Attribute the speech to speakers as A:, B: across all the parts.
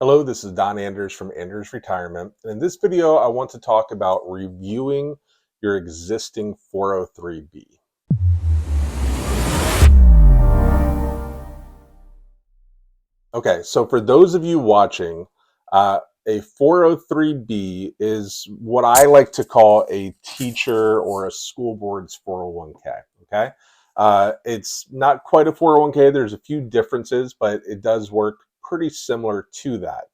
A: Hello, this is Don Anders from Anders Retirement. And in this video, I want to talk about reviewing your existing 403b. Okay, so for those of you watching, a 403b is what I like to call a teacher or a school board's 401k. Okay, it's not quite a 401k. There's a few differences, but it does work pretty similar to that.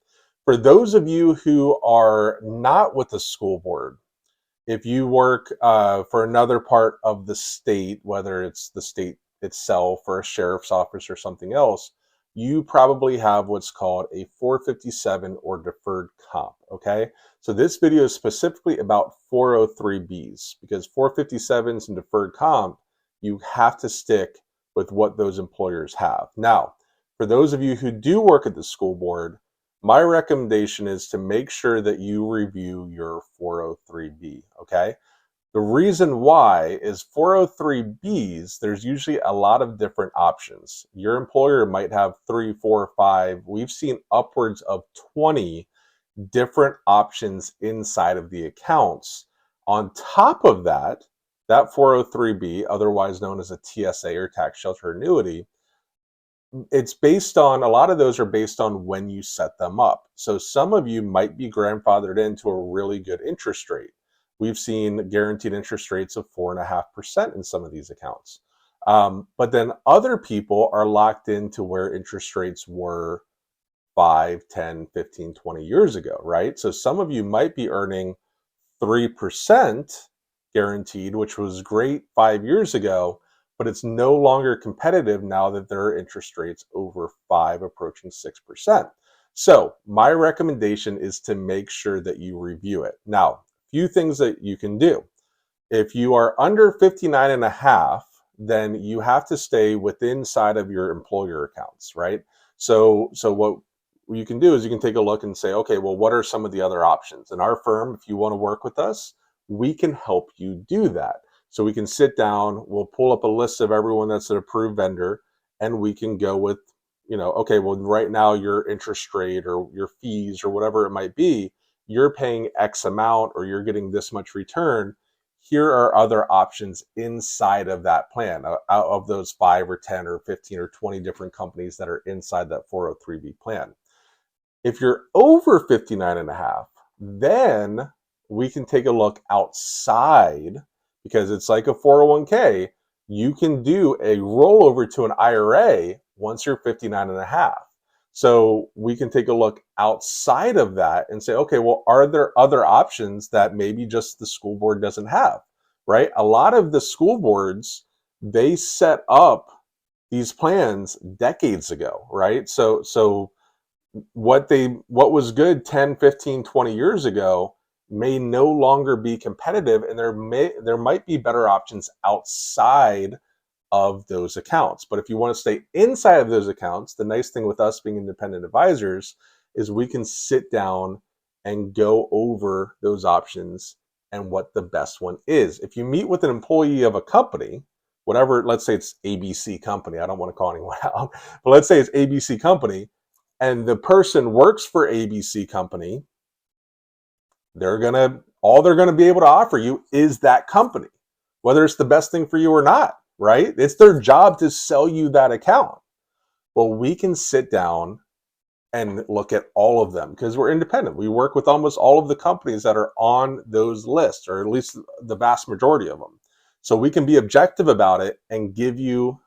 A: For those of you who are not with the school board, if you work for another part of the state, whether it's the state itself or a sheriff's office or something else, you probably have what's called a 457 or deferred comp. Okay, so this video is specifically about 403bs because 457s and deferred comp, you have to stick with what those employers have. Now, for those of you who do work at the school board, my recommendation is to make sure that you review your 403b, okay? The reason why is 403bs, there's usually a lot of different options. Your employer might have 3, 4, 5. We've seen upwards of 20 different options inside of the accounts. On top of that, that 403b, otherwise known as a TSA or tax shelter annuity, it's based on, a lot of those are based on when you set them up. So some of you might be grandfathered into a really good interest rate. We've seen guaranteed interest rates of 4.5% in some of these accounts. But then other people are locked into where interest rates were 5, 10, 15, 20 years ago, right? So some of you might be earning 3% guaranteed, which was great 5 years ago, but it's no longer competitive now that there are interest rates over 5 approaching 6%. So my recommendation is to make sure that you review it. Now, a few things that you can do. If you are under 59 and a half, then you have to stay within inside of your employer accounts, right? So what you can do is you can take a look and say, okay, well, what are some of the other options? In our firm, if you want to work with us, we can help you do that. So we can sit down, we'll pull up a list of everyone that's an approved vendor, and we can go with, okay, well, right now your interest rate or your fees or whatever it might be, you're paying X amount or you're getting this much return. Here are other options inside of that plan, out of those 5 or 10 or 15 or 20 different companies that are inside that 403b plan. If you're over 59 and a half, then we can take a look outside, because it's like a 401k. You can do a rollover to an IRA once you're 59 and a half. So we can take a look outside of that and say, okay, well, are there other options that maybe just the school board doesn't have, right? A lot of the school boards, they set up these plans decades ago, right? So what was good 10, 15, 20 years ago may no longer be competitive, and there might be better options outside of those accounts. But if you want to stay inside of those accounts, the nice thing with us being independent advisors is we can sit down and go over those options and what the best one is. If you meet with an employee of a company, whatever, let's say it's ABC company, I don't want to call anyone out, but let's say it's ABC company, and the person works for ABC company, all they're gonna be able to offer you is that company, whether it's the best thing for you or not, right? It's their job to sell you that account. Well, we can sit down and look at all of them because we're independent. We work with almost all of the companies that are on those lists, or at least the vast majority of them. So we can be objective about it and give you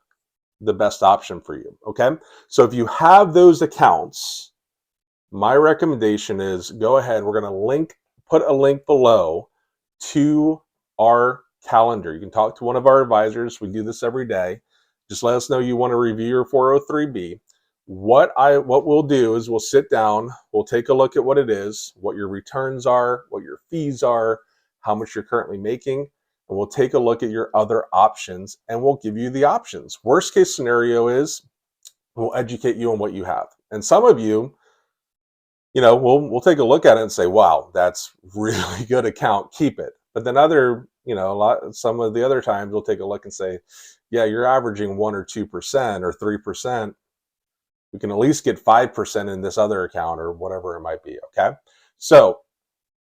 A: the best option for you, okay? So if you have those accounts, my recommendation is go ahead. We're going to put a link below to our calendar. You can talk to one of our advisors. We do this every day. Just let us know you want to review your 403b. What we'll do is we'll sit down, we'll take a look at what it is, what your returns are, what your fees are, how much you're currently making, and we'll take a look at your other options, and we'll give you the options. Worst case scenario is we'll educate you on what you have. And some of you, we'll take a look at it and say, wow, that's really good account, keep it. But then some of the other times we'll take a look and say, yeah, you're averaging 1 or 2% or 3%. we can at least get 5% in this other account or whatever it might be. Okay. So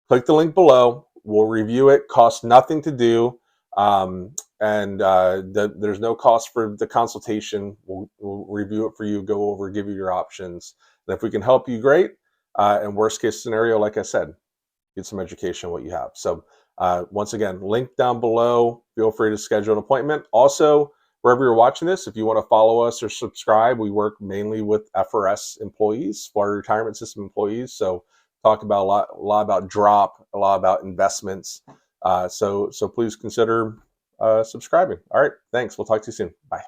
A: click the link below. We'll review it. Costs nothing to do. And there's no cost for the consultation. We'll review it for you, go over, give you your options. And if we can help you, great. And worst case scenario, like I said, get some education on what you have. So once again, link down below. Feel free to schedule an appointment. Also, wherever you're watching this, if you want to follow us or subscribe, we work mainly with FRS employees, Florida Retirement System employees. So talk about a lot about drop, a lot about investments. So please consider subscribing. All right, thanks. We'll talk to you soon. Bye.